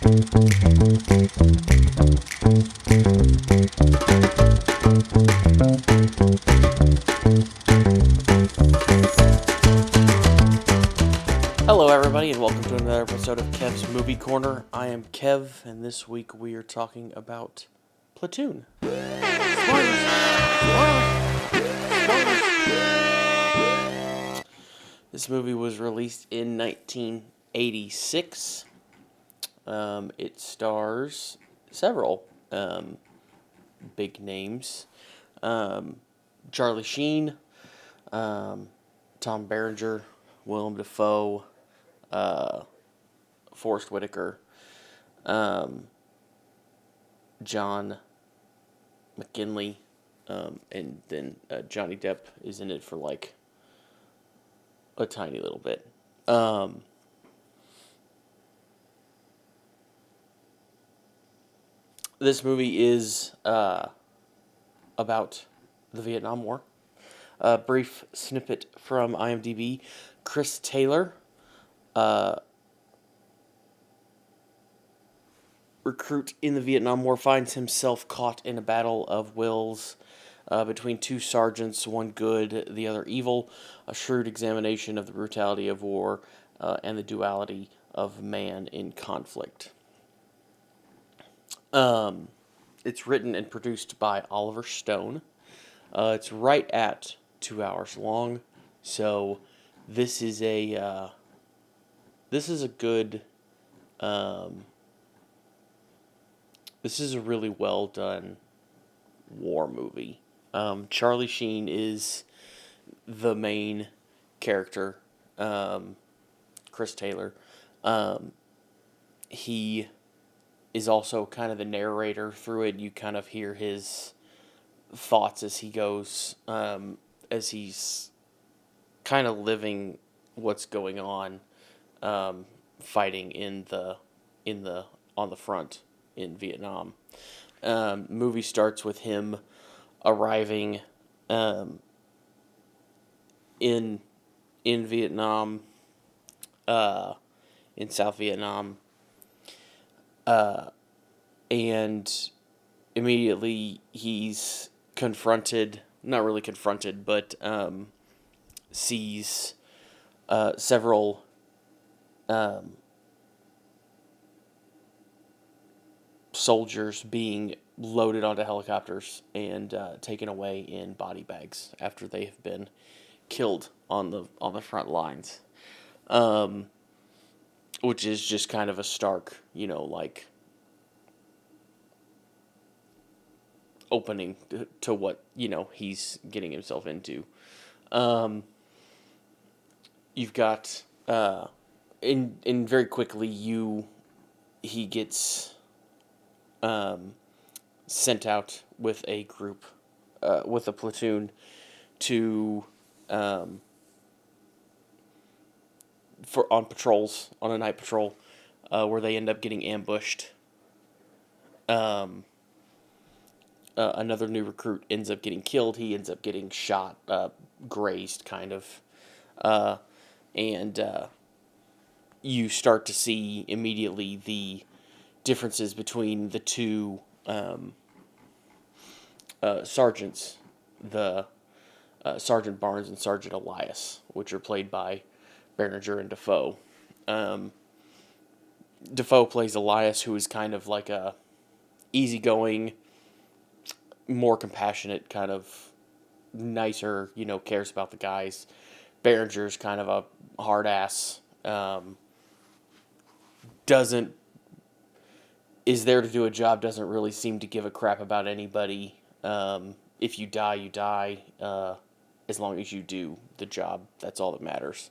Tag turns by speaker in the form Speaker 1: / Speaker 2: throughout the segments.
Speaker 1: Hello everybody and welcome to another episode of Kev's Movie Corner. I am Kev and this week we are talking about Platoon. This movie was released in 1986. It stars several big names. Charlie Sheen, Tom Berenger, Willem, Dafoe, Forrest Whitaker, John McGinley, and then Johnny Depp is in it for like a tiny little bit. This movie is about the Vietnam War. A brief snippet from IMDb. Chris Taylor, recruit in the Vietnam War, finds himself caught in a battle of wills between two sergeants, one good, the other evil, a shrewd examination of the brutality of war and the duality of man in conflict. It's written and produced by Oliver Stone. It's right at 2 hours long, so this is a good, this is a really well done war movie. Charlie Sheen is the main character. Chris Taylor. He is also kind of the narrator through it. You kind of hear his thoughts as he goes, as he's kind of living what's going on, fighting on the front in Vietnam. Movie starts with him arriving in Vietnam, in South Vietnam, and immediately he's confronted, not really confronted, but sees several soldiers being loaded onto helicopters and taken away in body bags after they have been killed on the front lines, which is just kind of a stark, like opening to what he's getting himself into. You've got in very quickly he gets sent out with a group, with a platoon to on patrols, on a night patrol, where they end up getting ambushed. Another new recruit ends up getting killed. He ends up getting shot, grazed, kind of, and you start to see immediately the differences between the two sergeants, the Sergeant Barnes and Sergeant Elias, which are played by Berenger and Dafoe. Dafoe plays Elias, who is kind of like a easygoing, more compassionate, kind of nicer, cares about the guys. Berenger's kind of a hard ass, is there to do a job, doesn't really seem to give a crap about anybody. If you die, you die. As long as you do the job, that's all that matters.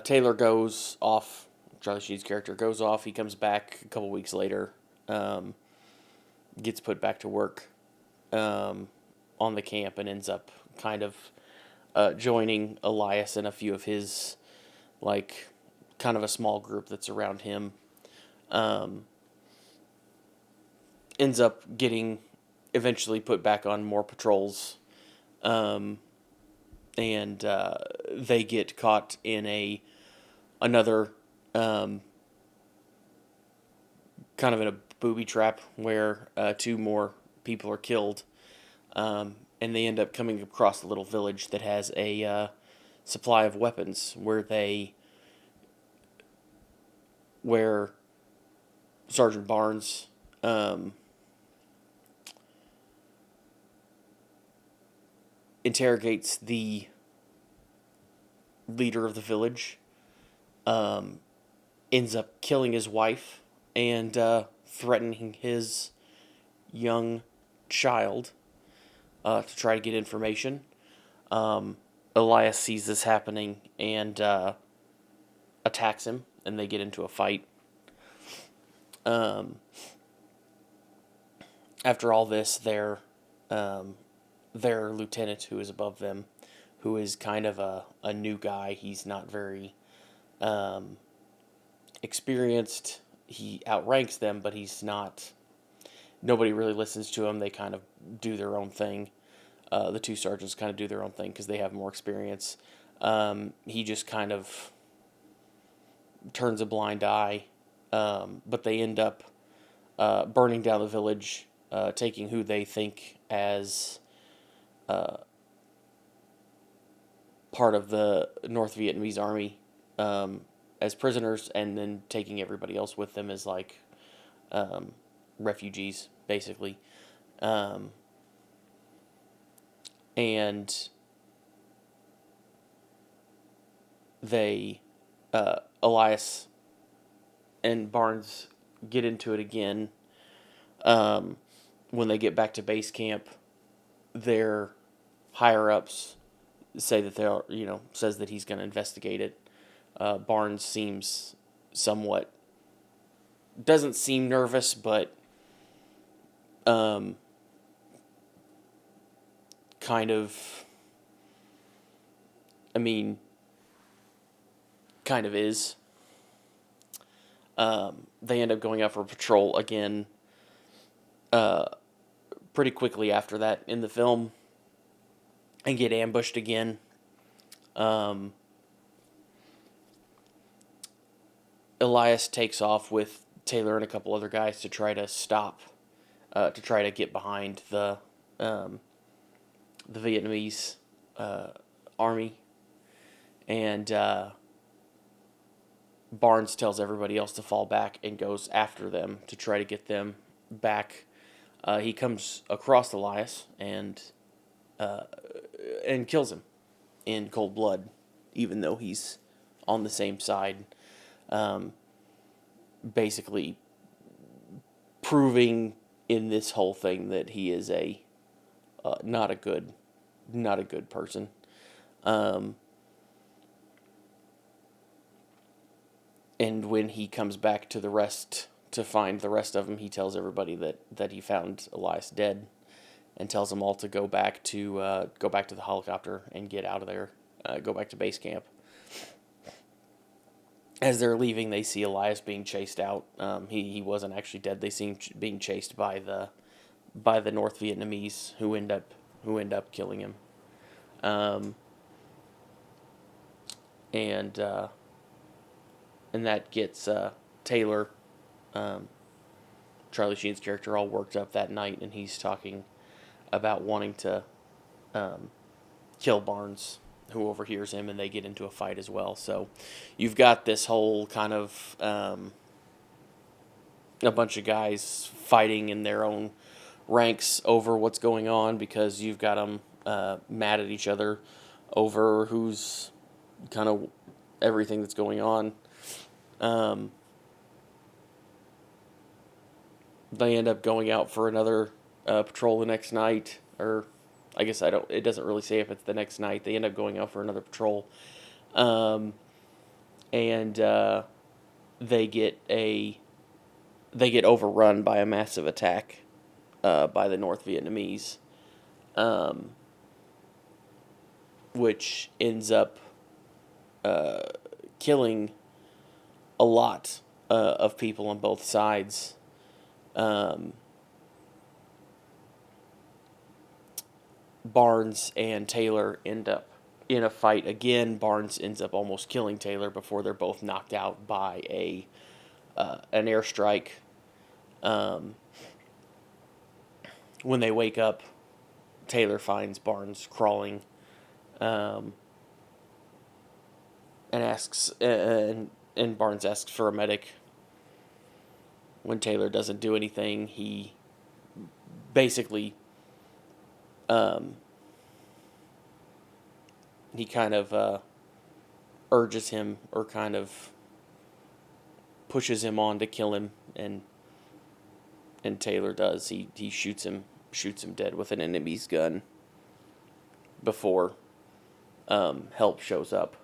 Speaker 1: Taylor goes off. Charlie Sheen's character goes off. He comes back a couple weeks later. Gets put back to work on the camp and ends up kind of joining Elias and a few of his, like, kind of a small group that's around him. Ends up getting eventually put back on more patrols, and they get caught in a another kind of in a booby trap where two more people are killed, and they end up coming across a little village that has a supply of weapons where Sergeant Barnes interrogates the leader of the village, ends up killing his wife and threatening his young child to try to get information. Elias sees this happening and attacks him, and they get into a fight. After all this, their lieutenant, who is above them, who is kind of a new guy, he's not very experienced. He outranks them, but he's not. Nobody really listens to him. They kind of do their own thing. The two sergeants kind of do their own thing because they have more experience. He just kind of turns a blind eye, but they end up burning down the village, taking who they think as part of the North Vietnamese army as prisoners, and then taking everybody else with them as like refugees, basically. And they, Elias and Barnes get into it again. When they get back to base camp, their higher ups say that they're, says that he's going to investigate it. Barnes seems doesn't seem nervous, but kind of, kind of is. They end up going out for patrol again pretty quickly after that in the film and get ambushed again. Elias takes off with Taylor and a couple other guys to try to try to get behind the Vietnamese army, and Barnes tells everybody else to fall back and goes after them to try to get them back. He comes across Elias and kills him in cold blood, even though he's on the same side. Basically proving in this whole thing that he is not a good person. And when he comes back to find the rest of them, he tells everybody that he found Elias dead, and tells them all to go back to the helicopter and get out of there, go back to base camp. As they're leaving, they see Elias being chased out. He wasn't actually dead. They see him being chased by the North Vietnamese, who end up killing him. And that gets Taylor, Charlie Sheen's character, all worked up that night, and he's talking about wanting to kill Barnes, who overhears him, and they get into a fight as well. So you've got this whole kind of a bunch of guys fighting in their own ranks over what's going on, because you've got them mad at each other over who's kind of everything that's going on. They end up going out for another patrol the next night, or I guess it doesn't really say if it's the next night. They end up going out for another patrol. And they get overrun by a massive attack by the North Vietnamese, which ends up killing a lot of people on both sides. Barnes and Taylor end up in a fight again, Barnes ends up almost killing Taylor before they're both knocked out by an airstrike. Um, when they wake up, Taylor finds Barnes crawling, um, and asks and Barnes asks for a medic. When Taylor doesn't do anything, he basically um, he kind of urges him, or kind of pushes him on to kill him, and Taylor does. He shoots him dead with an enemy's gun before help shows up.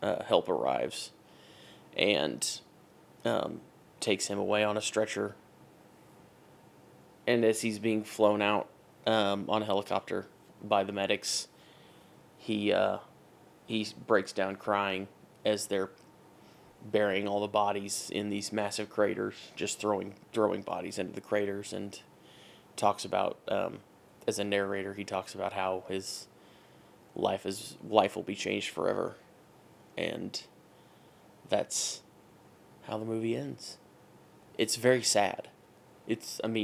Speaker 1: Help arrives and takes him away on a stretcher. And as he's being flown out on a helicopter by the medics, he breaks down crying as they're burying all the bodies in these massive craters, just throwing bodies into the craters, and talks about, as a narrator, he talks about how his life will be changed forever, and that's how the movie ends. It's very sad. It's an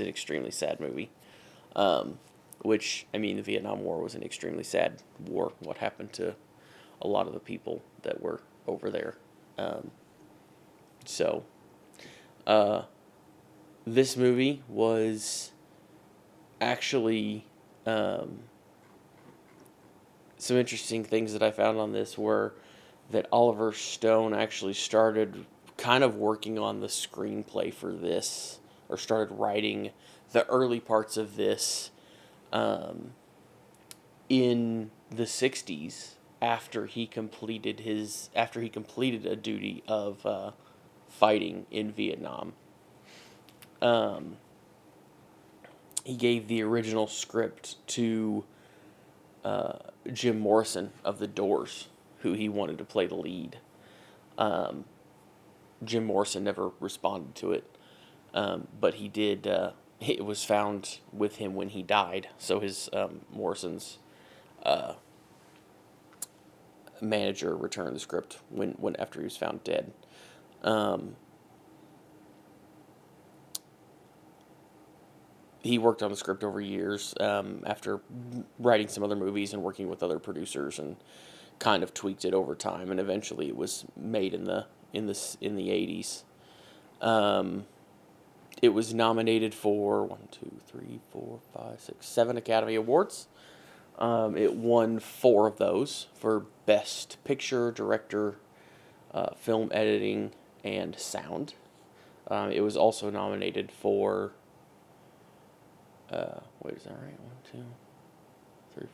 Speaker 1: extremely sad movie. Which, the Vietnam War was an extremely sad war. What happened to a lot of the people that were over there. So, this movie was actually, some interesting things that I found on this were that Oliver Stone actually started kind of working on the screenplay for this, or started writing the early parts of this in the 60s, after he completed a duty of fighting in Vietnam. He gave the original script to Jim Morrison of The Doors, who he wanted to play the lead. Jim Morrison never responded to it, but he did. It was found with him when he died, so his Morrison's manager returned the script when after he was found dead. He worked on the script over years, after writing some other movies and working with other producers, and kind of tweaked it over time, and eventually it was made in the 80s. It was nominated for 7 Academy Awards. It won 4 of those for Best Picture, Director, Film Editing, and Sound. It was also nominated for, wait, is that right? 1, 2, 3,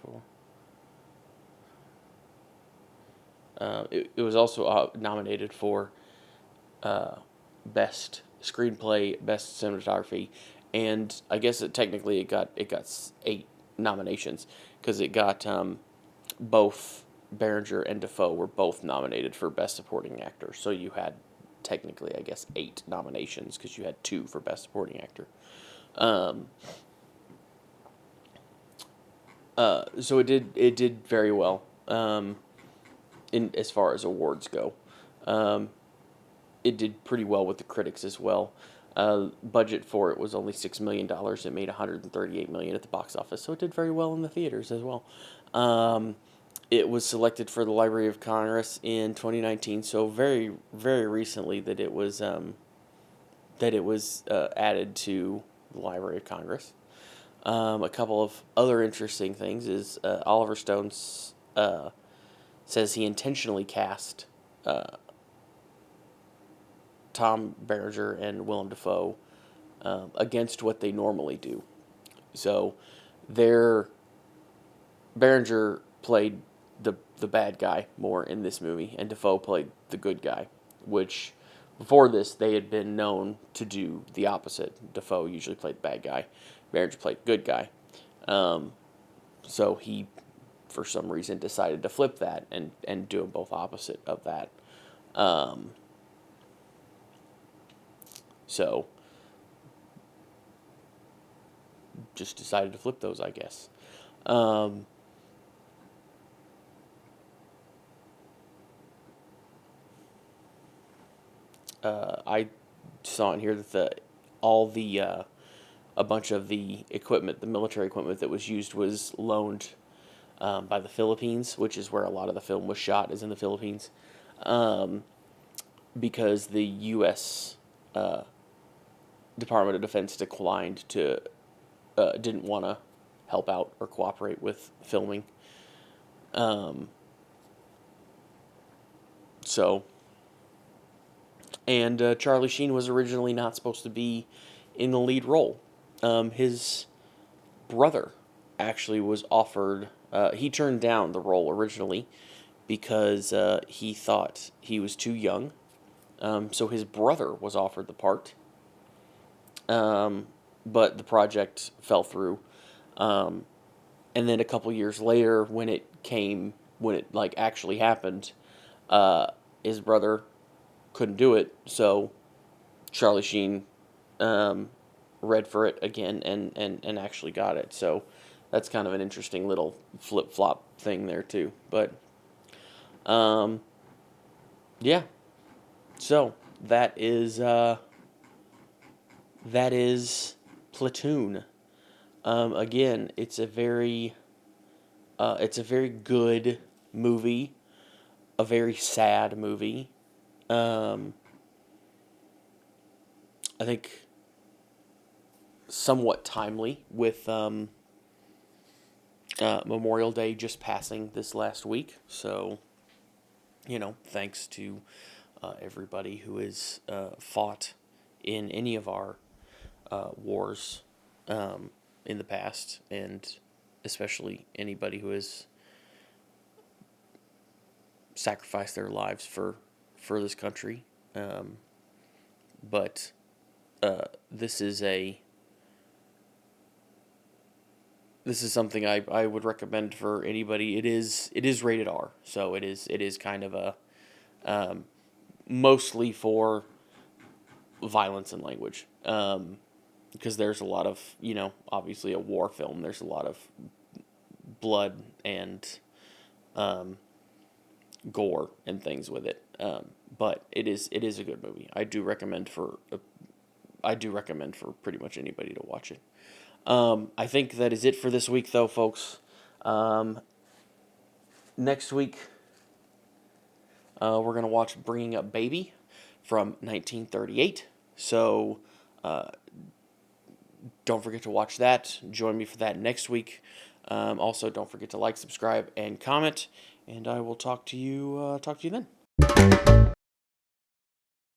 Speaker 1: 4. It was also nominated for Best Screenplay, Best Cinematography, and I guess it got 8 nominations, because it got both Berenger and Dafoe were both nominated for Best Supporting Actor. So you had technically, I guess, 8 nominations, because you had 2 for Best Supporting Actor. So it did very well in as far as awards go. It did pretty well with the critics as well. Budget for it was only $6 million. It made $138 million at the box office, so it did very well in the theaters as well. It was selected for the Library of Congress in 2019, so very, very recently that it was added to the Library of Congress. A couple of other interesting things is Oliver Stone says he intentionally cast Tom Berenger and Willem Dafoe against what they normally do. So Berenger played the bad guy more in this movie, and Dafoe played the good guy, which before this they had been known to do the opposite. Dafoe usually played the bad guy, Berenger played the good guy. So he, for some reason, decided to flip that and do them both opposite of that. So just decided to flip those, I guess. I saw in here that all the a bunch of the equipment, the military equipment that was used, was loaned by the Philippines, which is where a lot of the film was shot, is in the Philippines, because the U.S. Department of Defense declined to, didn't want to help out or cooperate with filming. So, and Charlie Sheen was originally not supposed to be in the lead role. His brother actually was offered, he turned down the role originally because he thought he was too young. So his brother was offered the part, but the project fell through. And then a couple years later, when it like actually happened, his brother couldn't do it, so Charlie Sheen read for it again and actually got it. So that's kind of an interesting little flip-flop thing there too. But yeah. So that is Platoon. Again, it's a very good movie, a very sad movie. I think somewhat timely with Memorial Day just passing this last week. So, thanks to everybody who has fought in any of our wars in the past, and especially anybody who has sacrificed their lives for this country. But this is something I would recommend for anybody. It is rated R, so it is kind of a mostly for violence and language. Because there's a lot of, obviously a war film, there's a lot of blood and gore and things with it. But it is a good movie. I do recommend for pretty much anybody to watch it. I think that is it for this week, though, folks. Next week, we're going to watch Bringing Up Baby from 1938. So, don't forget to watch that. Join me for that next week. Also, don't forget to like, subscribe, and comment. And I will talk to you then.